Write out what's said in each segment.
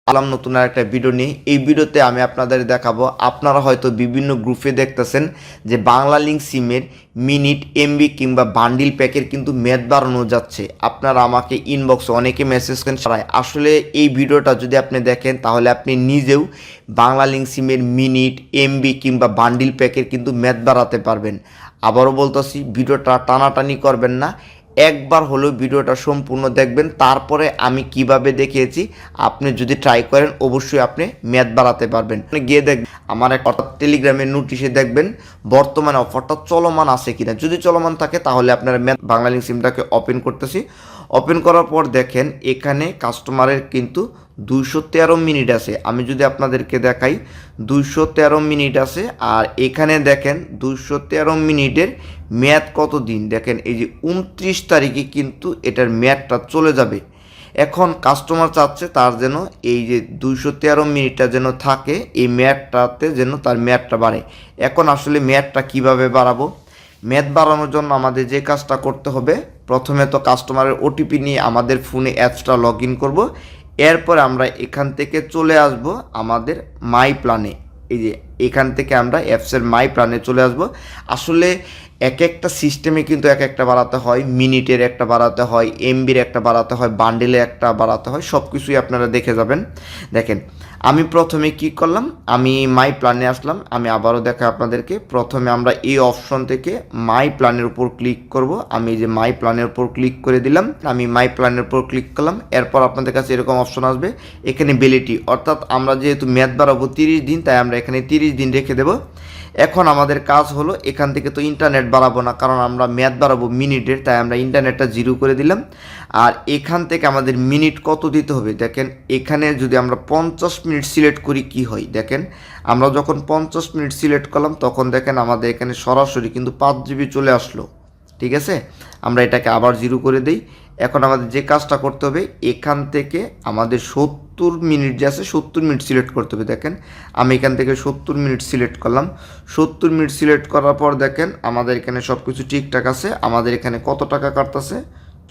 আলাম নতুন একটা ভিডিও নিয়ে। এই ভিডিওতে আমি আপনাদের দেখাবো, আপনারা হয়তো বিভিন্ন গ্রুপে দেখতেছেন যে বাংলা লিঙ্ক সিমের মিনিট, এমবি কিংবা বান্ডিল প্যাকের কিন্তু মেয়াদ বাড়ানো যাচ্ছে। আপনারা আমাকে ইনবক্সে অনেকে মেসেজ করেন। আসলে এই ভিডিওটা যদি আপনি দেখেন তাহলে আপনি নিজেও বাংলা লিঙ্ক সিমের মিনিট, এমবি কিংবা বান্ডিল প্যাকের কিন্তু মেয়াদ বাড়াতে পারবেন। আবারও বলতেছি, ভিডিওটা টানাটানি করবেন না, একবার হলেও ভিডিওটা সম্পূর্ণ দেখবেন। তারপরে আমি কিভাবে দেখিয়েছি আপনি যদি ট্রাই করেন অবশ্যই আপনি মেয়াদ বাড়াতে পারবেন। গিয়ে দেখবেন আমার একটা টেলিগ্রামের নোটিশে দেখবেন বর্তমানে অফারটা চলমান আছে কিনা। যদি চলমান থাকে তাহলে আপনারা বাংলা লিঙ্ক সিমটাকে ওপেন করতেছি। ওপেন করার পর দেখেন এখানে কাস্টমারের কিন্তু 213 মিনিট আছে। আমি যদি আপনাদেরকে দেখাই 213 মিনিট আছে। আর এখানে দেখেন 213 মিনিটের মেয়াদ কত দিন, দেখেন এই যে 29 তারিখে কিন্তু এটার মেয়াদটা চলে যাবে। এখন কাস্টমার চাচ্ছে তার যেন এই যে 213 মিনিটটা যেন থাকে, এই মেয়াদটাতে যেন তার মেয়াদটা বাড়ে। এখন আসলে মেয়াদটা কিভাবে বাড়াবো? মেয়াদ বাড়ানোর জন্য আমাদের যে কাজটা করতে হবে, প্রথমে তো কাস্টমারের ওটিপি নিয়ে আমাদের ফোনে অ্যাপসটা লগ ইন করবো। এরপর আমরা এখান থেকে চলে আসব আমাদের মাই প্ল্যানে। এই যে এখান থেকে আমরা অ্যাপসের মাই প্ল্যানে চলে আসব। আসলে এক একটা সিস্টেমে কিন্তু এক একটা বাড়াতে হয়, মিনিটের একটা বাড়াতে হয়, এমবির একটা বাড়াতে হয়, বান্ডেলে একটা বাড়াতে হয়, সব কিছুই আপনারা দেখে যাবেন। দেখেন আমি প্রথমে কি করলাম, আমি মাই প্ল্যানে আসলাম। আমি আবারও দেখাই আপনাদেরকে। প্রথমে আমরা এই অপশন থেকে মাই প্ল্যানের উপর ক্লিক করব। আমি এই যে মাই প্ল্যানের উপর ক্লিক করে দিলাম। আমি মাই প্ল্যানের উপর ক্লিক করলাম। এরপর আপনাদের কাছে এরকম অপশন আসবে, এখানে ভ্যালিডিটি, অর্থাৎ আমরা যেহেতু মেয়াদ বাড়াবো 30 দিন, তাই আমরা এখানে 30 দিন রেখে দেবো। এখন আমাদের কাজ হলো, এখান থেকে তো ইন্টারনেট বাড়াবো না, কারণ আমরা মেয়াদ বাড়াবো মিনিটের, তাই আমরা ইন্টারনেটটা 0 করে দিলাম। আর এখান থেকে আমাদের মিনিট কত দিতে হবে, দেখেন এখানে যদি আমরা 50 মিনিট সিলেক্ট করি কি হয়, দেখেন আমরা যখন 50 মিনিট সিলেক্ট করলাম তখন দেখেন আমাদের এখানে সরাসরি কিন্তু 5 জিবি চলে আসলো। ঠিক আছে, আমরা এটাকে আবার 0 করে দিই। এখন আমাদের যে কাজটা করতে হবে, এখান থেকে আমাদের 70 মিনিট যে আছে 70 মিনিট সিলেক্ট করতে হবে। দেখেন আমি এখান থেকে 70 মিনিট সিলেক্ট করলাম। 70 মিনিট সিলেক্ট করার পর দেখেন আমাদের এখানে সব কিছু ঠিকঠাক আছে। আমাদের এখানে কত টাকা কাটতেছে,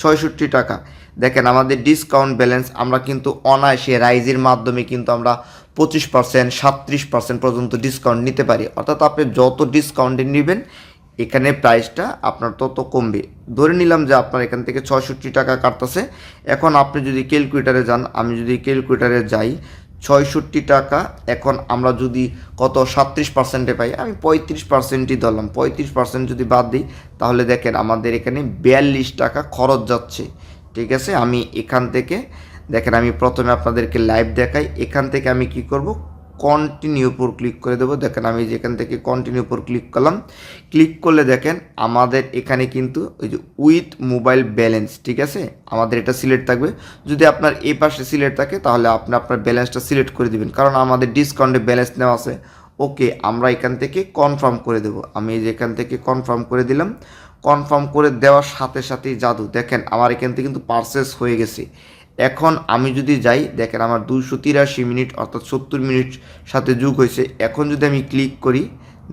66 টাকা। দেখেন আমাদের ডিসকাউন্ট ব্যালেন্স, আমরা কিন্তু অনায়াসে রাইজের মাধ্যমে কিন্তু আমরা 25%, 37% পর্যন্ত ডিসকাউন্ট নিতে পারি। অর্থাৎ আপনি যত ডিসকাউন্টে নেবেন এখানে প্রাইসটা আপনার তত কমবে। ধরে নিলাম যে আপনার এখান থেকে 66 টাকা কাটতেছে। এখন আপনি যদি ক্যালকুলেটারে যান, আমি যদি ক্যালকুলেটারে যাই, 66 টাকা এখন আমরা যদি কত 37%-এ পাই, আমি 35%ই ধরলাম। 35% যদি বাদ দিই তাহলে দেখেন আমাদের এখানে 42 টাকা খরচ যাচ্ছে। ঠিক আছে, আমি এখান থেকে দেখেন আমি প্রথমে আপনাদেরকে লাইভ দেখাই। এখান থেকে আমি কি করব, কন্টিনিউ উপর ক্লিক করে দেবো। দেখেন আমি যেখান থেকে কন্টিনিউ উপর ক্লিক করলাম, ক্লিক করলে দেখেন আমাদের এখানে কিন্তু ওই যে উইথ মোবাইল ব্যালেন্স, ঠিক আছে, আমাদের এটা সিলেক্ট থাকবে। যদি আপনার এই পাশে সিলেক্ট থাকে তাহলে আপনি আপনার ব্যালেন্সটা সিলেক্ট করে দিবেন, কারণ আমাদের ডিসকাউন্টে ব্যালেন্স নেওয়া আছে। ওকে, আমরা এখান থেকে কনফার্ম করে দেবো। আমি যেখান থেকে কনফার্ম করে দিলাম। কনফার্ম করে দেওয়ার সাথে সাথেই জাদু, দেখেন আমার এখান থেকে কিন্তু পারচেস হয়ে গেছে। এখন আমি যদি যাই, দেখেন আমার 283 মিনিট অর্থাৎ 70 মিনিট সাথে যোগ হয়েছে। এখন যদি আমি ক্লিক করি,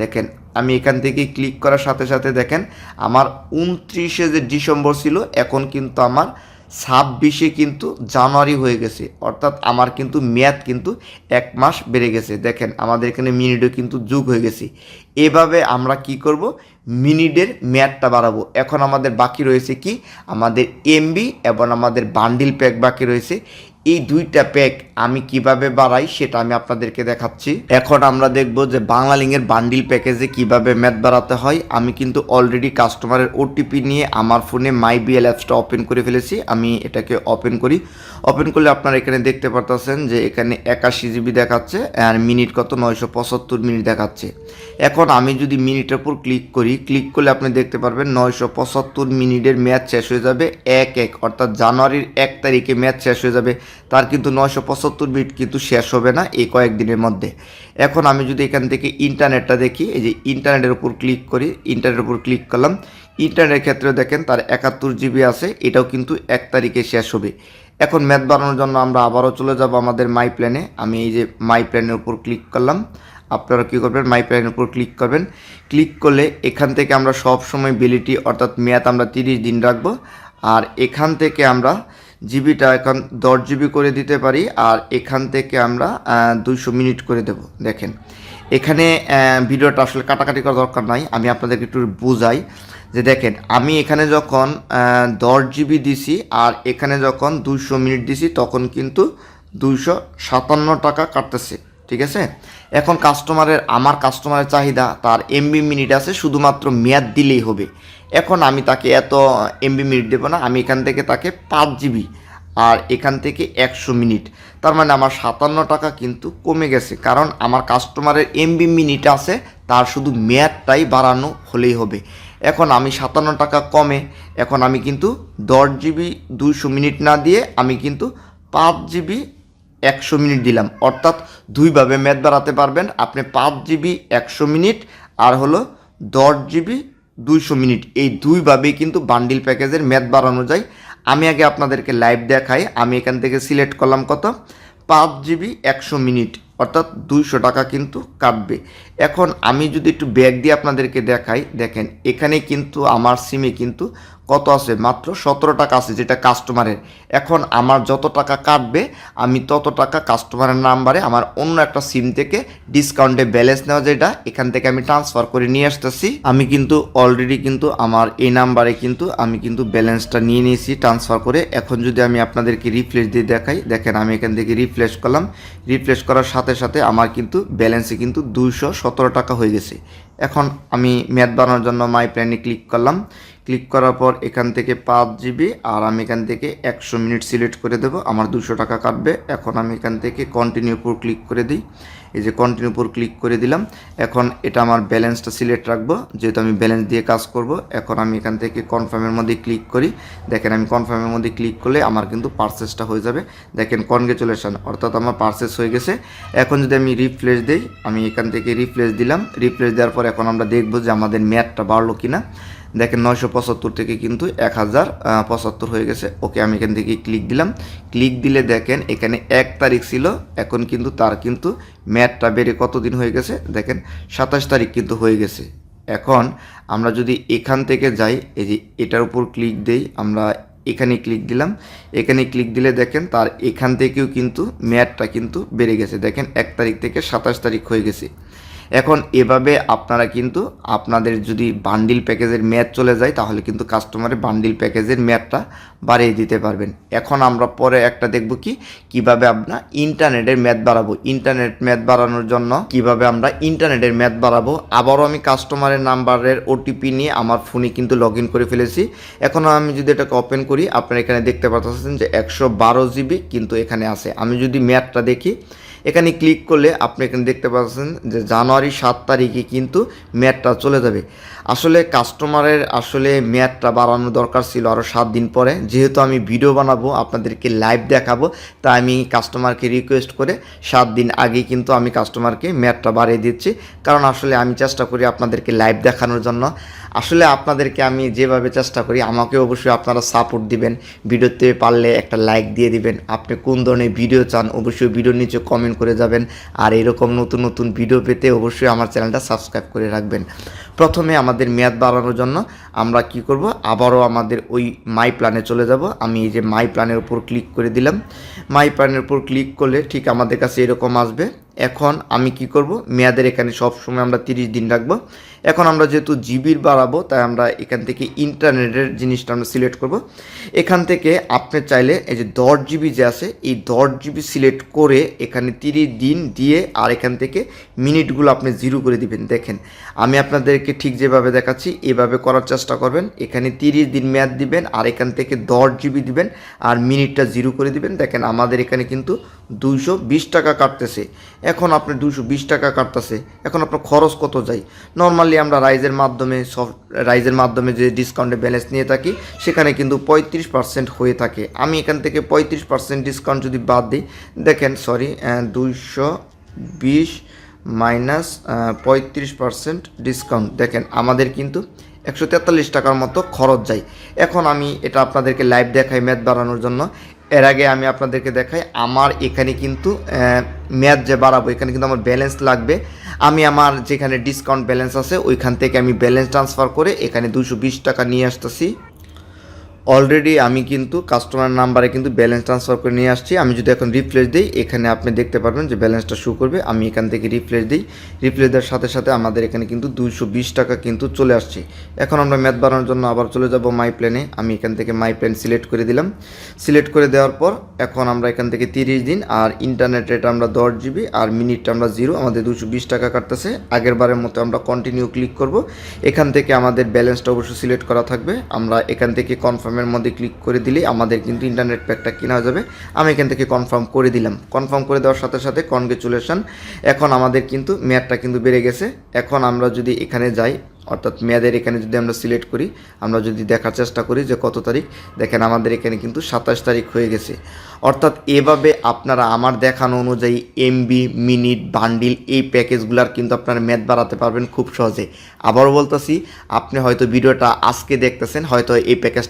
দেখেন আমি এখান থেকে ক্লিক করার সাথে সাথে দেখেন আমার 29 যে ডিসেম্বর ছিল, এখন কিন্তু আমার 26 কিন্তু জানুয়ারি হয়ে গেছে। অর্থাৎ আমার কিন্তু মেয়াদ কিন্তু 1 মাস বেড়ে গেছে। দেখেন আমাদের এখানে মিনিটও কিন্তু যোগ হয়ে গেছে। এভাবে আমরা কি করব, মিনিটের মেয়াদটা বাড়াবো। এখন আমাদের বাকি রয়েছে কি, আমাদের এমবি এবং আমাদের বান্ডিল প্যাক বাকি রয়েছে। এই দুইটা প্যাক আমি কিভাবে বাড়াই সেটা আমি আপনাদেরকে দেখাচ্ছি। এখন আমরা দেখব যে বাংলা লিঙ্কের বান্ডিল প্যাকেজে কিভাবে মেয়াদ বাড়াতে হয়। আমি কিন্তু অলরেডি কাস্টমারের ওটিপি নিয়ে আমার ফোনে মাই বিএল অ্যাপসটা ওপেন করে ফেলেছি। আমি এটাকে ওপেন করি। ওপেন করলে আপনারা এখানে দেখতে পারতেছেন যে এখানে 81 জিবি দেখাচ্ছে আর মিনিট কত 975 মিনিট দেখাচ্ছে। এখন আমি যদি মিনিটের উপর ক্লিক করি, ক্লিক করলে আপনি দেখতে পারবেন 975 মিনিটের মেয়াদ শেষ হয়ে যাবে 1/1, অর্থাৎ জানুয়ারির 1 তারিখে মেয়াদ শেষ হয়ে যাবে। তার কিন্তু 975 মিনিট কিন্তু শেষ হবে না এই কয়েকদিনের মধ্যে। এখন আমি যদি এখান থেকে ইন্টারনেটটা দেখি, এই যে ইন্টারনেটের উপর ক্লিক করি, ইন্টারনেটের উপর ক্লিক করলাম। ইন্টারনেটের ক্ষেত্রে দেখেন তার 71 জিবি আছে, এটাও কিন্তু 1 তারিখে শেষ হবে। এখন মেয়াদ বাড়ানোর জন্য আমরা আবারও চলে যাব আমাদের মাই প্ল্যানে। আমি এই যে মাই প্ল্যানের উপর ক্লিক করলাম। আপনারা কী করবেন, মাই প্ল্যানের উপর ক্লিক করবেন। ক্লিক করলে এখান থেকে আমরা সব সময় ভ্যালিডিটি অর্থাৎ মেয়াদ আমরা 30 দিন রাখবো। আর এখান থেকে আমরা জিবিটা এখন 10 GB করে দিতে পারি, আর এখান থেকে আমরা 200 মিনিট করে দেব। দেখেন এখানে ভিডিওটা আসলে কাটাকাটি করার দরকার নাই, আমি আপনাদেরকে একটু বোঝাই যে দেখেন আমি এখানে যখন 10 GB দিছি আর এখানে যখন 200 মিনিট দিছি তখন কিন্তু 257 টাকা কাটতেছে, ঠিক আছে। এখন আমার কাস্টমারের চাহিদা, তার এমবি মিনিট আছে, শুধুমাত্র মেয়াদ দিলেই হবে। এখন আমি তাকে এত এমবি মিনিট দেবো না, আমি এখান থেকে তাকে 5 GB আর এখান থেকে 100 মিনিট, তার মানে আমার 57 টাকা কিন্তু কমে গেছে, কারণ আমার কাস্টমারের এমবি মিনিট আছে, তার শুধু মেয়াদটাই বাড়ানো হলেই হবে। এখন আমি 57 টাকা কমে এখন আমি কিন্তু 10 GB 200 মিনিট না দিয়ে আমি কিন্তু 5 GB 100 মিনিট দিলাম, অর্থাৎ দুইভাবে মেয়াদ বাড়াতে পারবেন আপনি। 5 GB 100 মিনিট আর হলো 10 GB 200 মিনিট, এই দুইভাবেই কিন্তু বান্ডিল প্যাকেজের মেয়াদ বাড়ানো যায়। আমি আগে আপনাদেরকে লাইভ দেখাই। আমি এখান থেকে সিলেক্ট করলাম কত, 5 GB 100 মিনিট, অর্থাৎ 200 টাকা কিন্তু কাটবে। এখন আমি যদি একটু ব্যাক দিয়ে আপনাদেরকে দেখাই, দেখেন এখানে কিন্তু আমার সিমে কিন্তু কত আছে, মাত্র 17 টাকা আছে, যেটা কাস্টমারের। এখন আমার যত টাকা কাটবে আমি তত টাকা কাস্টমারের নাম্বারে আমার অন্য একটা সিম থেকে ডিসকাউন্টে ব্যালেন্স নেওয়া, যেটা এখান থেকে আমি ট্রান্সফার করে নিয়ে আসতেছি। আমি কিন্তু অলরেডি কিন্তু আমার এই নাম্বারে কিন্তু আমি কিন্তু ব্যালেন্সটা নিয়ে নিয়েছি ট্রান্সফার করে। এখন যদি আমি আপনাদেরকে রিফ্রেশ দিয়ে দেখাই, দেখেন আমি এখান থেকে রিফ্রেশ করলাম, রিফ্রেশ করার সাথে সাথে আমার কিন্তু ব্যালেন্সে কিন্তু 217 টাকা হয়ে গেছে। এখন আমি মেয়াদ বাড়ানোর জন্য মাই প্ল্যানে ক্লিক করলাম, ক্লিক করার পর এখান থেকে 5 GB আর আমি এখান থেকে 100 মিনিট সিলেক্ট করে দেবো, আমার 200 টাকা কাটবে। এখন আমি এখান থেকে কন্টিনিউ উপর ক্লিক করে দিই, এই যে কন্টিনিউ উপর ক্লিক করে দিলাম। এখন এটা আমার ব্যালেন্সটা সিলেক্ট রাখবো, যেহেতু আমি ব্যালেন্স দিয়ে কাজ করব। এখন আমি এখান থেকে কনফার্মের মধ্যে ক্লিক করি, দেখেন আমি কনফার্মের মধ্যে ক্লিক করলে আমার কিন্তু পারচেসটা হয়ে যাবে। দেখেন কনগ্রেচুলেশন, অর্থাৎ আমার পারচেস হয়ে গেছে। এখন যদি আমি রিফ্রেশ দিই, আমি এখান থেকে রিফ্রেশ দিলাম, রিফ্রেশ দেওয়ার পর এখন আমরা দেখবো যে আমাদের মেয়াদটা বাড়লো কিনা। দেখেন 975 থেকে কিন্তু 1075 হয়ে গেছে। ওকে, আমি এখান থেকে ক্লিক দিলাম, ক্লিক দিলে দেখেন এখানে 1 তারিখ ছিল, এখন কিন্তু তার কিন্তু মেয়াদটা বেড়ে কতদিন হয়ে গেছে, দেখেন 27 তারিখ কিন্তু হয়ে গেছে। এখন আমরা যদি এখান থেকে যাই, এই যে এটার উপর ক্লিক দেই, আমরা এখানে ক্লিক দিলাম, এখানে ক্লিক দিলে দেখেন তার এখান থেকেও কিন্তু মেয়াদটা কিন্তু বেড়ে গেছে, দেখেন 1 তারিখ থেকে 27 তারিখ হয়ে গেছে। এখন এভাবে আপনারা কিন্তু আপনাদের যদি বান্ডিল প্যাকেজের মেয়াদ চলে যায় তাহলে কিন্তু কাস্টমারের বান্ডিল প্যাকেজের মেয়াদটা বাড়িয়ে দিতে পারবেন। এখন আমরা পরে একটা দেখব কিভাবে আমরা ইন্টারনেটের মেয়াদ বাড়াবো। ইন্টারনেট মেয়াদ বাড়ানোর জন্য কিভাবে আমরা ইন্টারনেটের মেয়াদ বাড়াবো, আবারও আমি কাস্টমারের নাম্বারের ওটিপি নিয়ে আমার ফোনে কিন্তু লগ ইন করে ফেলেছি। এখন আমি যদি এটাকে ওপেন করি, আপনারা এখানে দেখতে পাচ্ছেন যে 112 GB কিন্তু এখানে আছে। আমি যদি মেয়াদটা দেখি, এখানে ক্লিক করলে আপনি এখানে দেখতে পাচ্ছেন যে জানুয়ারি 7 তারিখে কিন্তু মেয়াদটা চলে যাবে। আসলে কাস্টমারের আসলে মেয়াদটা বাড়ানো দরকার ছিল আরও 7 দিন পরে, যেহেতু আমি ভিডিও বানাবো আপনাদেরকে লাইভ দেখাবো, তাই আমি কাস্টমারকে রিকোয়েস্ট করে 7 দিন আগে কিন্তু আমি কাস্টমারকে মেয়াদটা বাড়িয়ে দিচ্ছি, কারণ আসলে আমি চেষ্টা করি আপনাদেরকে লাইভ দেখানোর জন্য। আসলে আপনাদেরকে আমি যেভাবে চেষ্টা করি আমাকে অবশ্যই আপনারা সাপোর্ট দিবেন, ভিডিওতে পারলে একটা লাইক দিয়ে দিবেন। আপনি কোন ধরনের ভিডিও চান অবশ্যই ভিডিওর নিচে কমেন্ট করে যাবেন, আর এরকম নতুন নতুন ভিডিও পেতে অবশ্যই আমার চ্যানেলটা সাবস্ক্রাইব করে রাখবেন। প্রথমে আমাদের মেয়াদ বাড়ানোর জন্য আমরা কি করব, আবারও আমাদের ওই মাই প্ল্যানে চলে যাব। আমি এই যে মাই প্ল্যানের উপর ক্লিক করে দিলাম, মাই প্ল্যানের উপর ক্লিক করলে ঠিক আমাদের কাছে এরকম আসবে। এখন আমি কি করব, মেয়াদের এখানে সবসময় আমরা 30 দিন রাখবো। এখন আমরা যেহেতু জিবির বাড়াবো তাই আমরা এখান থেকে ইন্টারনেটের জিনিসটা আমরা সিলেক্ট করব। এখান থেকে আপনি চাইলে এই যে 10 GB যে আছে এই 10 GB সিলেক্ট করে এখানে 30 দিন দিয়ে আর এখান থেকে মিনিটগুলো আপনি 0 করে দিবেন। দেখেন আমি আপনাদেরকে ঠিক যেভাবে দেখাচ্ছি এভাবে করার চেষ্টা করবেন। এখানে 30 দিন মেয়াদ দিবেন আর এখান থেকে 10 GB দিবেন আর মিনিটটা 0 করে দিবেন। দেখেন আমাদের এখানে কিন্তু 220 টাকা কাটতেছে। এখন আপনি 220 টাকা কাটতেছে, এখন আপনার খরচ কত যায়? নর্মালি আমরা রাইজের মাধ্যমে যে ডিসকাউন্টে ব্যালেন্স নিয়ে থাকি সেখানে কিন্তু 35% হয়ে থাকে। আমি এখান থেকে 35% ডিসকাউন্ট যদি বাদ দিই, দেখেন 220 মাইনাস 35% ডিসকাউন্ট, দেখেন আমাদের কিন্তু 143 টাকার মতো খরচ যায়। এখন আমি এটা আপনাদেরকে লাইভ দেখাই মেয়াদ বাড়ানোর জন্য। এর আগে আমি আপনাদেরকে দেখাই আমার এখানে কিন্তু মেয়াদ যে বাড়াবো এখানে কিন্তু আমার ব্যালেন্স লাগবে। আমি আমার যেখানে ডিসকাউন্ট ব্যালেন্স আছে ওইখান থেকে আমি ব্যালেন্স ট্রান্সফার করে এখানে 220 টাকা নিয়ে আসতেছি। অলরেডি আমি কিন্তু কাস্টমার নাম্বারে কিন্তু ব্যালেন্স ট্রান্সফার করে নিয়ে আসছি। আমি যদি এখন রিফ্রেশ দিই, এখানে আপনি দেখতে পারবেন যে ব্যালেন্সটা শো করবে। আমি এখান থেকে রিফ্রেশ দিই, রিফ্রেশ দেওয়ার সাথে সাথে আমাদের এখানে কিন্তু 220 টাকা কিন্তু চলে আসছে। এখন আমরা ম্যাথ বাড়ানোর জন্য আবার চলে যাব মাই প্ল্যানে। আমি এখান থেকে মাই প্ল্যান সিলেক্ট করে দিলাম। সিলেক্ট করে দেওয়ার পর এখন আমরা এখান থেকে 30 দিন, আর ইন্টারনেট রেট আমরা 10 জিবি, আর মিনিটটা আমরা 0, আমাদের 220 টাকা কাটতেছে। আগের বারের মতো আমরা কন্টিনিউ ক্লিক করব। এখান থেকে আমাদের ব্যালেন্সটা অবশ্যই সিলেক্ট করা থাকবে। আমরা এখান থেকে কনফার্মের মধ্যে ক্লিক করে দিলেই আমাদের কিন্তু ইন্টারনেট প্যাকটা কেনা হয়ে যাবে। আমি এখান থেকে কনফার্ম করে দিলাম। কনফার্ম করে দেওয়ার সাথে সাথে কনগ্রেচুলেশন, এখন আমাদের কিন্তু মেয়াদটা কিন্তু বেড়ে গেছে। এখন আমরা যদি এখানে যাই, অর্থাৎ মেয়াদের এখানে যদি আমরা সিলেক্ট করি, আমরা যদি দেখার চেষ্টা করি যে কত তারিখ, দেখেন আমাদের এখানে কিন্তু 27 তারিখ হয়ে গেছে। অর্থাৎ এভাবে আপনারা আমার দেখানো অনুযায়ী এমবি, মিনিট, বান্ডিল এই প্যাকেজগুলোর কিন্তু আপনারা মেয়াদ বাড়াতে পারবেন খুব সহজে। আবারও বলতেছি, আপনি হয়তো ভিডিওটা আজকে দেখতেছেন, হয়তো এই প্যাকেজ